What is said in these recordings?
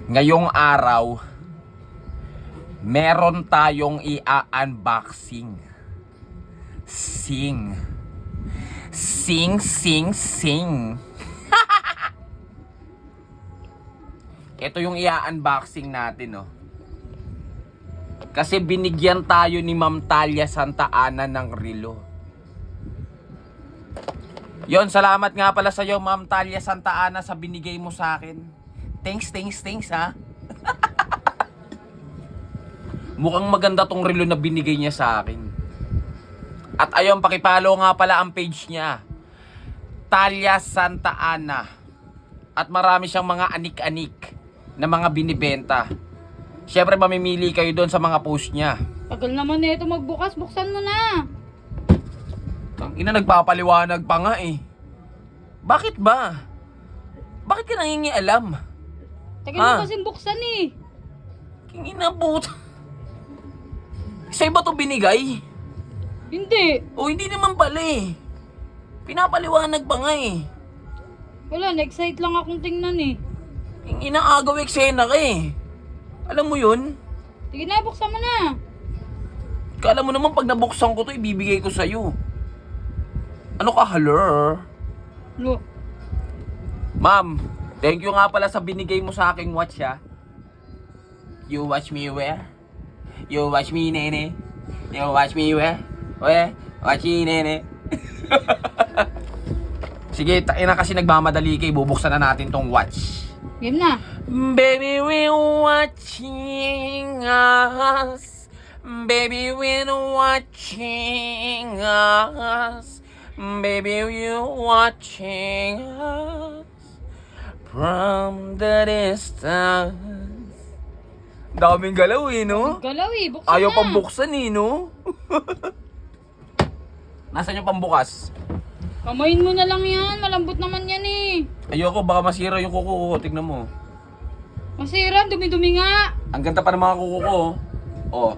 Ngayong araw, meron tayong i-unboxing. Sing. Sing, sing, sing. Ito yung i-unboxing natin, oh. Kasi binigyan tayo ni Ma'am Talia Santa Ana ng relo. Yon, salamat nga pala sa'yo, Ma'am Talia Santa Ana, sa binigay mo sa akin. Thanks, ha. Mukhang maganda tong relo na binigay niya sa akin. At ayun, pakipalo nga pala ang page niya, Talia Santa Ana. At marami siyang mga anik-anik na mga binibenta. Siyempre, mamimili kayo doon sa mga post niya. Tagal naman na ito magbukas, buksan mo na. Ang ina, nagpapaliwanag pa nga eh. Bakit ba? Bakit ka nangingialam? Tagal mo kasing buksan eh. King ina, puta. Sa'yo ba ito binigay? Hindi. O hindi naman pala eh. Pinapaliwanag pa nga eh. Wala, na-excite lang akong tingnan eh. King ina, agaw eksena ka eh. Alam mo yun? Sige na, buksan mo na. Kala mo naman pag nabuksan ko to, ibibigay ko sa'yo. Ano ka, haler? Lo. Ma'am, thank you nga pala sa binigay mo sa aking watch, ha. You watch me where? You watch me, nene. You watch me where? Where? Watch me, nene. Sige, tayo na kasi nagmamadali kay. Bubuksan na natin tong watch. Game na. Baby, we're watching us. Baby, we're watching us. Baby, we're watching us from the distance. Daming galaw eh, no? Galaw eh, buksan Ayaw na. pang buksan eh, no? Nasaan yung pambukas? Kamayin mo na lang yan, malambot naman yan eh. Ayoko, baka masira yung kuko ko. Tignan mo. Masira, dumi-dumi nga. Ang ganda pa ng mga kuko ko. Oh.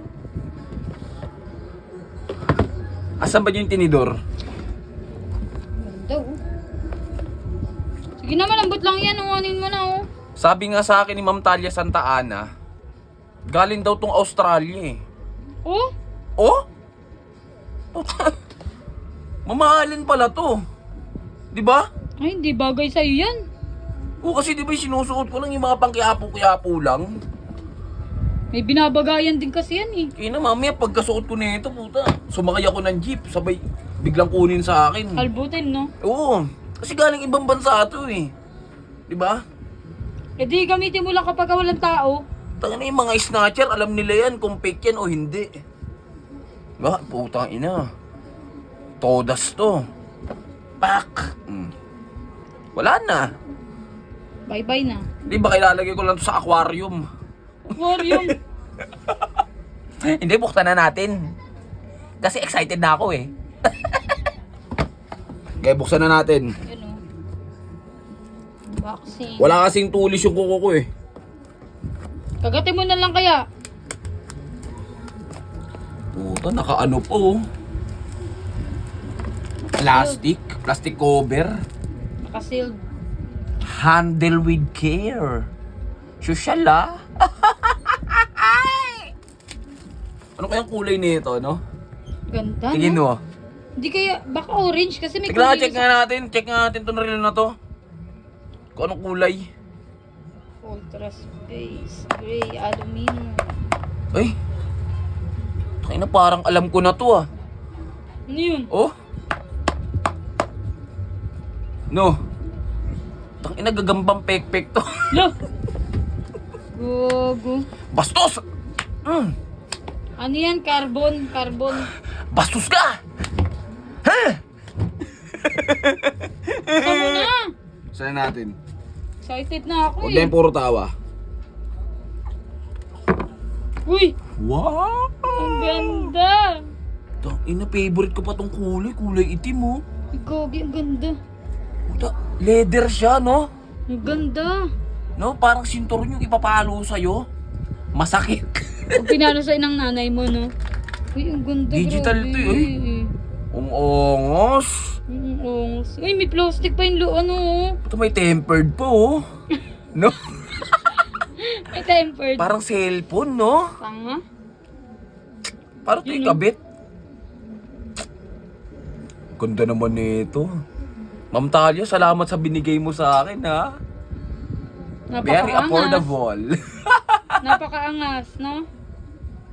Asan ba yung tinidor? Ganda oh. Sige na, malambot lang yan, uwanin mo na oh. Sabi nga sa akin ni Ma'am Talia Santa Ana, galing daw tong Australia eh. Oh? Oh? Puta. Mamahalin pala to. Di ba? Ay, hindi bagay sa'yo yan. Oo, kasi di ba sinusuot ko lang yung mga pangkiapo-kiapo lang. May binabagayan din kasi yan eh. Kaya na mamaya pagkasuot ko nito, puta, sumakay ako ng jeep, sabay biglang kunin sa akin. Kalbutin, no? Oo, kasi galing ibang bansa to eh. Di ba? E di gamitin mo lang kapag walang tao. Tanga na yung mga snatcher, alam nila yan kung fake yan o hindi. Ba, putang ina. Todas to. Pak! Wala na. Bye-bye na. Di ba kailalagay ko lang to sa aquarium? Aquarium. Hindi, buksan na natin. Kasi excited na ako eh. Kaya buksan na natin. Yun o. Vaccine. Wala kasing tulis yung kuko ko eh. Kagatin mo na lang kaya. Puta, nakaano po. Plastic cover. Nakasealed. Handle with care. Social ah. Ano kayang kulay nito, no? Ganda, Tingin no? mo. Hindi kaya, baka orange kasi may Tignan, kulay check nga natin. Check nga natin itong relo na to. Kung anong kulay. Ultra space, gray, aluminum. Ay. Tayo na, parang alam ko na to ah. Ano yun? Oh. No. Tangina, gagambang pek-pek to. Lo! Gogo. Bastos! Ano yan? Carbon. Bastos ka! Ha? Saan mo na? Saan natin? Excited na ako Huwag eh. na yung puro tawa. Uy! Wow! Ang ganda! Tangina, favorite ko pa tong kulay. Kulay itim oh. Gogi, ang ganda. Puta, leather siya, no? Ang ganda. No, parang sinturon yung ipapalo sa'yo. Masakit. Kung pinano sa'yo ng nanay mo, no? Uy, ang ganda. Digital grabe. to eh. Ongos. Ongos. Uy, may plastic pa yung ano. Ito may tempered po, oh. No? May tempered. Parang cellphone, no? Tanga. Parang ito ikabit. Ganda naman nito. Ma'am Talia, salamat sa binigay mo sa akin, ha? Very Napakaangas. affordable. Napakaangas, no?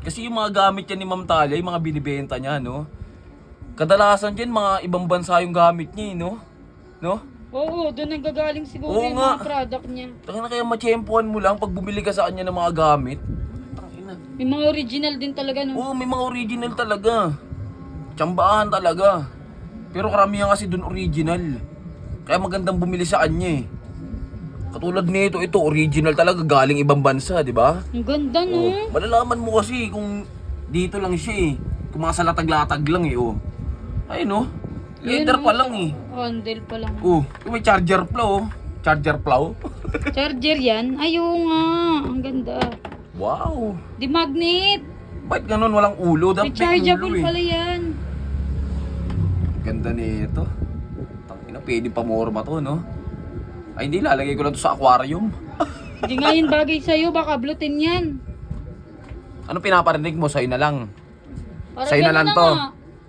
Kasi yung mga gamit yan ni Ma'am Talia, yung mga binibenta niya, no? Kadalasan dyan, mga ibang bansa yung gamit niya, no? No? Oo, doon nanggagaling siguro Oo yung nga. mga product niya. Kaya matsyempuhan mo lang pag bumili ka sa kanya ng mga gamit. Tangina. May mga original din talaga, no? Oo, may mga original talaga. Tsambahan talaga. Pero karamihan kasi dun original. Kaya magandang bumili sa kanya, eh. Katulad nito, ito original talaga, galing ibang bansa, di ba? Ang ganda, no? Oh, malalaman mo kasi kung dito lang siya, eh. Kung mga sa latag-latag lang, eh, oh. Ay, no? Leather pa lang, eh. Handle pa lang. Oh, may charger plow, oh. Charger plow. Charger yan? Ay, oo nga. Ang ganda. Wow. Di magnet. Ba't ganun walang ulo? Dapat may Rechargeable ulo, eh. pala yan. Ganda nito. Tangina, pwede pa morma to, no? Ay, hindi, lalagay ko lang to sa aquarium. Hindi nga yun bagay sa'yo. Baka blutin yan. Ano pinaparinig mo? Sa'yo na lang. Parang Sa'yo na ganun lang to. nga.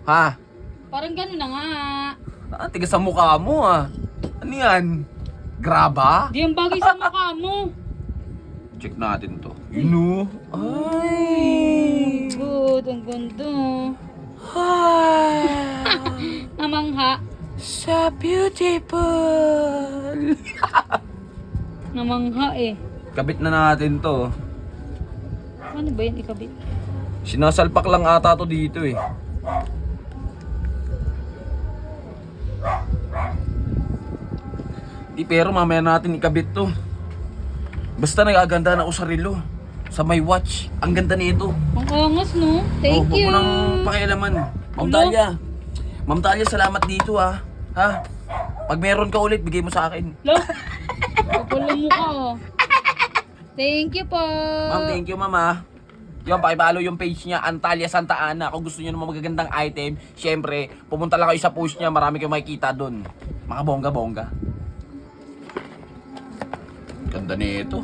Ha? Parang gano'n na nga. Ah, tigas sa mukha mo, ah. Ano yan? Graba? Di yung bagay sa mukha mo. Check natin to. You know? Ay! Good. Ang ganda. Namangha. So beautiful! Namangha eh. Kabit na natin to. Ano ba yan ikabit? Sinasalpak lang ata to dito, eh. Di, pero mamaya natin ikabit to. Basta nagaganda na ako sa relo. Sa my watch. Ang ganda nito. Ang angas, no? Thank Huwag you. mo nang pakialaman. Ma'am Talia. Ma'am Talia, salamat dito, ha. Ha? Pag meron ka ulit, bigay mo sa akin. Lo? Kapal ang mukha, oh. Thank you po. Ma'am, thank you, ma'am, ha. Yung pakipalo yung page niya, Antalya Santa Ana. Kung gusto niyo ng mga magagandang item, syempre, pumunta lang kayo sa post niya. Marami kayong makikita doon. Mga bongga-bongga. Ganda nito.